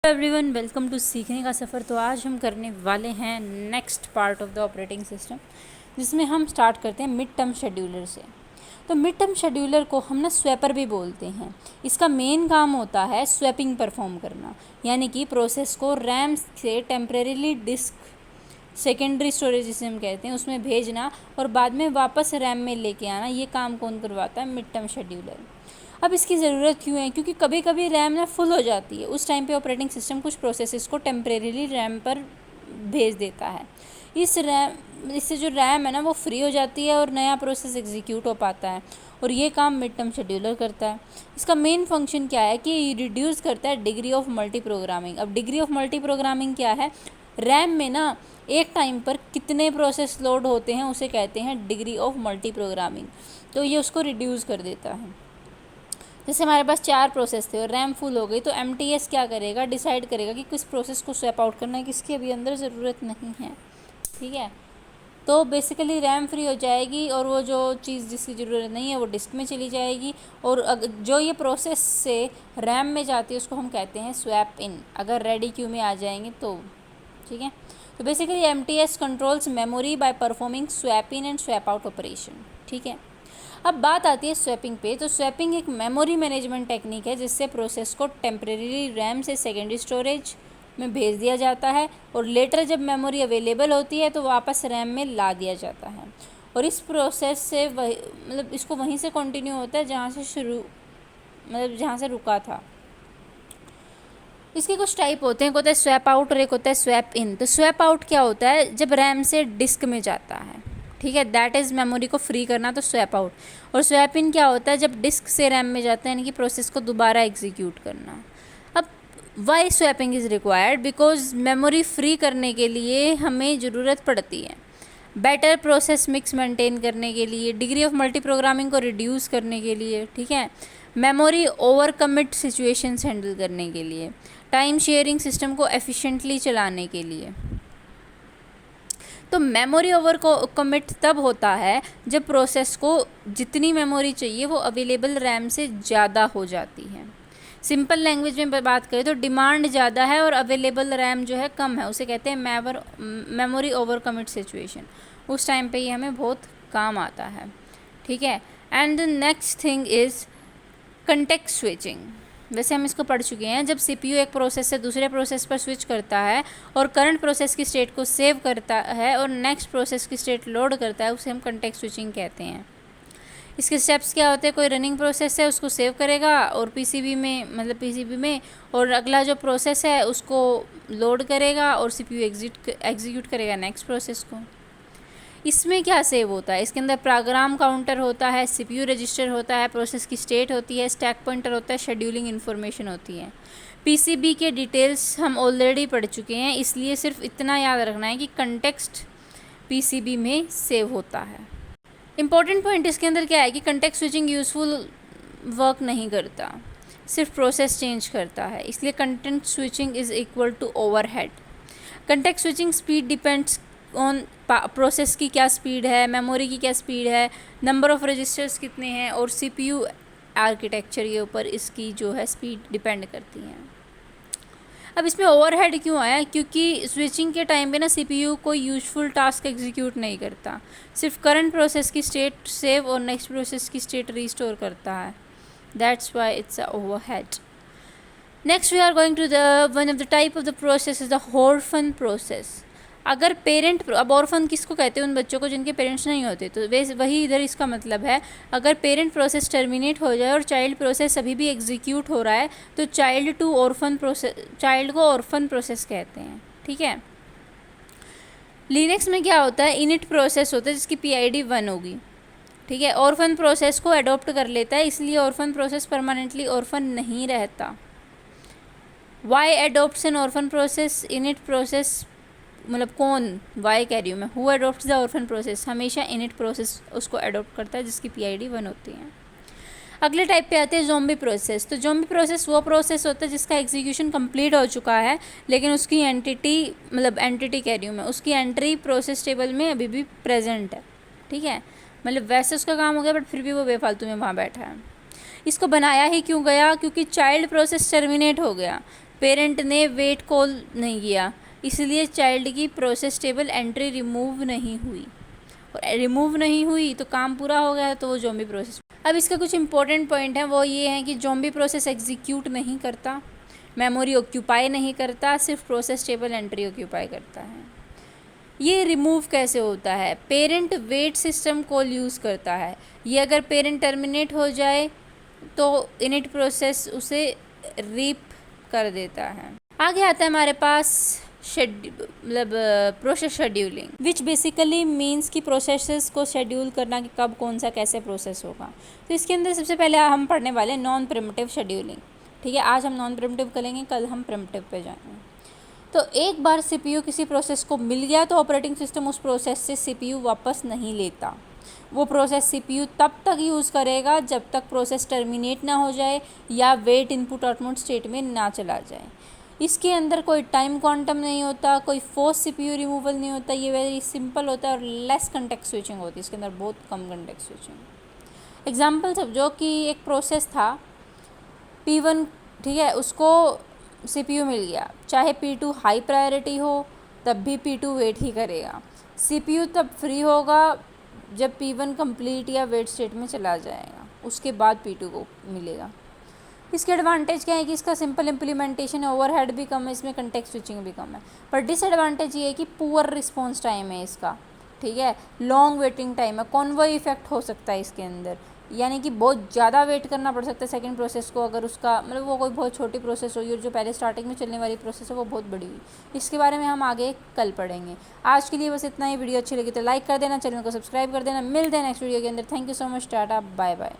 Everyone, welcome to सीखने का सफ़र। तो आज हम करने वाले हैं next part of the operating system, जिसमें हम स्टार्ट करते हैं मिड टर्म शेड्यूलर से। तो मिड टर्म शेड्यूलर को हम ना स्वैपर भी बोलते हैं। इसका मेन काम होता है स्वैपिंग परफॉर्म करना, यानी कि प्रोसेस को रैम से टेम्परेरीली डिस्क सेकेंडरी स्टोरेज जिसे हम कहते हैं उसमें भेजना और बाद में वापस रैम में लेके आना। ये काम कौन करवाता है? Mid term scheduler. अब इसकी ज़रूरत क्यों है? क्योंकि कभी कभी रैम ना फुल हो जाती है। उस टाइम पे ऑपरेटिंग सिस्टम कुछ प्रोसेसेस को टेम्परेरीली रैम पर भेज देता है। इससे जो रैम है ना वो फ्री हो जाती है और नया प्रोसेस एग्जीक्यूट हो पाता है, और ये काम मिड टर्म शेड्यूलर करता है। इसका मेन फंक्शन क्या है कि रिड्यूस करता है डिग्री ऑफ मल्टी प्रोग्रामिंग। अब डिग्री ऑफ मल्टी प्रोग्रामिंग क्या है? रैम में ना एक टाइम पर कितने प्रोसेस लोड होते हैं उसे कहते हैं डिग्री ऑफ मल्टी प्रोग्रामिंग। तो ये उसको रिड्यूस कर देता है। जैसे हमारे पास 4 प्रोसेस थे और रैम फुल हो गई, तो MTS क्या करेगा? डिसाइड करेगा कि किस प्रोसेस को स्वैप आउट करना है, किसकी अभी अंदर ज़रूरत नहीं है। ठीक है, तो बेसिकली रैम फ्री हो जाएगी और वो जो चीज़ जिसकी ज़रूरत नहीं है वो डिस्क में चली जाएगी, और जो ये प्रोसेस से रैम में जाती है उसको हम कहते हैं स्वैप इन, अगर रेडी क्यू में आ जाएंगे तो। ठीक है, तो basically MTS controls memory by performing swap in and swap out operation. ठीक है, अब बात आती है स्वैपिंग पे। तो स्वैपिंग एक मेमोरी मैनेजमेंट टेक्निक है जिससे प्रोसेस को टेम्परेरी रैम से सेकेंडरी स्टोरेज में भेज दिया जाता है, और लेटर जब मेमोरी अवेलेबल होती है तो वापस रैम में ला दिया जाता है। और इस प्रोसेस से इसको वहीं से कंटिन्यू होता है जहाँ से रुका था। इसके कुछ टाइप होते हैं, एक होता है स्वैप आउट और एक होता है स्वैप इन। तो स्वैप आउट क्या होता है? जब रैम से डिस्क में जाता है, ठीक है, दैट इज़ मेमोरी को फ्री करना, तो स्वैप आउट। और स्वैप इन क्या होता है? जब डिस्क से रैम में जाता है, यानी कि प्रोसेस को दोबारा एग्जीक्यूट करना। अब why swapping is required? Because memory free करने के लिए हमें ज़रूरत पड़ती है बेटर प्रोसेस मिक्स मेंटेन करने के लिए, डिग्री ऑफ मल्टी प्रोग्रामिंग को रिड्यूस करने के लिए, ठीक है, memory over commit situations handle करने के लिए, टाइम शेयरिंग सिस्टम को एफिशिएंटली चलाने के लिए। तो मेमोरी ओवर को कमिट तब होता है जब प्रोसेस को जितनी मेमोरी चाहिए वो अवेलेबल रैम से ज़्यादा हो जाती है। सिंपल लैंग्वेज में बात करें तो डिमांड ज़्यादा है और अवेलेबल रैम जो है कम है, उसे कहते हैं मेमोरी ओवर कमिट सिचुएशन। उस टाइम पे ये हमें बहुत काम आता है। ठीक है, and the next thing is context switching. वैसे हम इसको पढ़ चुके हैं। जब CPU एक प्रोसेस से दूसरे प्रोसेस पर स्विच करता है और करंट प्रोसेस की स्टेट को सेव करता है और नेक्स्ट प्रोसेस की स्टेट लोड करता है, उसे हम कंटेक्स्ट स्विचिंग कहते हैं। इसके स्टेप्स क्या होते हैं? कोई रनिंग प्रोसेस है उसको सेव करेगा और PCB में, और अगला जो प्रोसेस है उसको लोड करेगा और CPU एग्जीक्यूट करेगा नेक्स्ट प्रोसेस को। इसमें क्या सेव होता है? इसके अंदर प्रोग्राम काउंटर होता है, CPU रजिस्टर होता है, प्रोसेस की स्टेट होती है, स्टैक पॉइंटर होता है, शेड्यूलिंग इन्फॉर्मेशन होती है। PCB के डिटेल्स हम ऑलरेडी पढ़ चुके हैं, इसलिए सिर्फ इतना याद रखना है कि कंटेक्स्ट PCB में सेव होता है। इम्पॉर्टेंट पॉइंट इसके अंदर क्या है कि कंटेक्स्ट स्विचिंग यूज़फुल वर्क नहीं करता, सिर्फ प्रोसेस चेंज करता है, इसलिए context switching is equal to overhead. Context switching speed depends on process की क्या स्पीड है, मेमोरी की क्या स्पीड है, नंबर ऑफ़ रजिस्टर्स कितने हैं, और CPU आर्किटेक्चर के ऊपर इसकी जो है स्पीड डिपेंड करती है। अब इसमें ओवरहेड क्यों आया? क्योंकि स्विचिंग के टाइम पे ना CPU कोई यूजफुल टास्क एग्जीक्यूट नहीं करता, सिर्फ करंट प्रोसेस की स्टेट सेव और नेक्स्ट प्रोसेस की स्टेट रिस्टोर करता है। That's why it's a overhead. Next we are going to the one of the type of the process is the orphan process. अगर parent, अब orphan किसको कहते हैं? उन बच्चों को जिनके पेरेंट्स नहीं होते। तो वही इधर इसका मतलब है, अगर पेरेंट प्रोसेस टर्मिनेट हो जाए और चाइल्ड प्रोसेस अभी भी एग्जीक्यूट हो रहा है तो चाइल्ड को ऑर्फन प्रोसेस कहते हैं। ठीक है, लिनक्स में क्या होता है? इनिट प्रोसेस होता है जिसकी PID 1 होगी। ठीक है, ऑर्फन प्रोसेस को अडॉप्ट कर लेता है, इसलिए ऑर्फन प्रोसेस परमानेंटली ऑर्फन नहीं रहता। Why adopts an orphan process? इनिट प्रोसेस, मतलब कौन? वाई कह रही हूँ मैं। Who adopts the orphan process? हमेशा इनिट प्रोसेस उसको एडोप्ट करता है जिसकी PID 1 होती है। अगले टाइप पे आते हैं ज़ॉम्बी प्रोसेस। तो ज़ॉम्बी प्रोसेस वो प्रोसेस होता है जिसका एग्जीक्यूशन कंप्लीट हो चुका है, लेकिन उसकी एंटिटी कह रही हूँ मैं, उसकी एंट्री प्रोसेस टेबल में अभी भी प्रेजेंट है। ठीक है, मतलब वैसे उसका काम हो गया बट फिर भी वो बेफालतू में वहाँ बैठा है। इसको बनाया ही क्यों गया? क्योंकि चाइल्ड प्रोसेस टर्मिनेट हो गया, पेरेंट ने वेट कॉल नहीं किया, इसलिए चाइल्ड की प्रोसेस टेबल एंट्री रिमूव नहीं हुई, और रिमूव नहीं हुई तो काम पूरा हो गया, तो वो ज़ॉम्बी प्रोसेस। अब इसका कुछ इंपॉर्टेंट पॉइंट है, वो ये है कि ज़ॉम्बी प्रोसेस एग्जीक्यूट नहीं करता, मेमोरी ऑक्यूपाई नहीं करता, सिर्फ प्रोसेस टेबल एंट्री ऑक्यूपाई करता है। ये रिमूव कैसे होता है? Parent wait system call use करता है। ये अगर पेरेंट टर्मिनेट हो जाए तो इनिट प्रोसेस उसे रीप कर देता है। आगे आता है हमारे पास मतलब process scheduling, which basically means कि प्रोसेसेस को शेड्यूल करना कि कब कौन सा कैसे प्रोसेस होगा। तो इसके अंदर सबसे पहले हम पढ़ने वाले नॉन प्रिमिटिव शेड्यूलिंग। ठीक है, आज हम नॉन प्रिमिटिव करेंगे, कल हम प्रिमिटिव पे जाएंगे। तो एक बार सीपीयू किसी प्रोसेस को मिल गया तो ऑपरेटिंग सिस्टम उस प्रोसेस से सीपीयू वापस नहीं लेता। वो प्रोसेस सीपीयू तब तक यूज़ करेगा जब तक प्रोसेस टर्मिनेट ना हो जाए या वेट इनपुट आउटपुट स्टेट में ना चला जाए। इसके अंदर कोई टाइम क्वांटम नहीं होता, कोई फोर्स सीपीयू रिमूवल नहीं होता, ये वेरी सिंपल होता है और लेस कंटेक्स्ट स्विचिंग होती है, इसके अंदर बहुत कम कंटेक्स्ट स्विचिंग। एग्जाम्पल समझो कि एक प्रोसेस था P1, ठीक है, उसको सीपीयू मिल गया, चाहे P2 हाई प्रायोरिटी हो तब भी P2 वेट ही करेगा। सीपीयू तब फ्री होगा जब P1 कंप्लीट या वेट स्टेट में चला जाएगा, उसके बाद P2 को मिलेगा। इसके एडवांटेज क्या है कि इसका सिंपल इम्प्लीमेंटेशन है, ओवरहेड भी कम है, इसमें कंटेक्स्ट स्विचिंग भी कम है। पर डिसएडवांटेज ये है कि पुअर रिस्पॉन्स टाइम है इसका, ठीक है, लॉन्ग वेटिंग टाइम है, कॉन्वॉय इफेक्ट हो सकता है इसके अंदर, यानी कि बहुत ज़्यादा वेट करना पड़ सकता है सेकंड प्रोसेस को, अगर उसका मतलब वो कोई बहुत छोटी प्रोसेस होगी और जो पहले स्टार्टिंग में चलने वाली प्रोसेस है वो बहुत बड़ी हुई। इसके बारे में हम आगे कल पढ़ेंगे। आज के लिए बस इतना ही। वीडियो अच्छी लगी तो लाइक कर देना, चैनल को सब्सक्राइब कर देना। मिलते हैं नेक्स्ट वीडियो के अंदर। Thank you so much, tata, bye bye.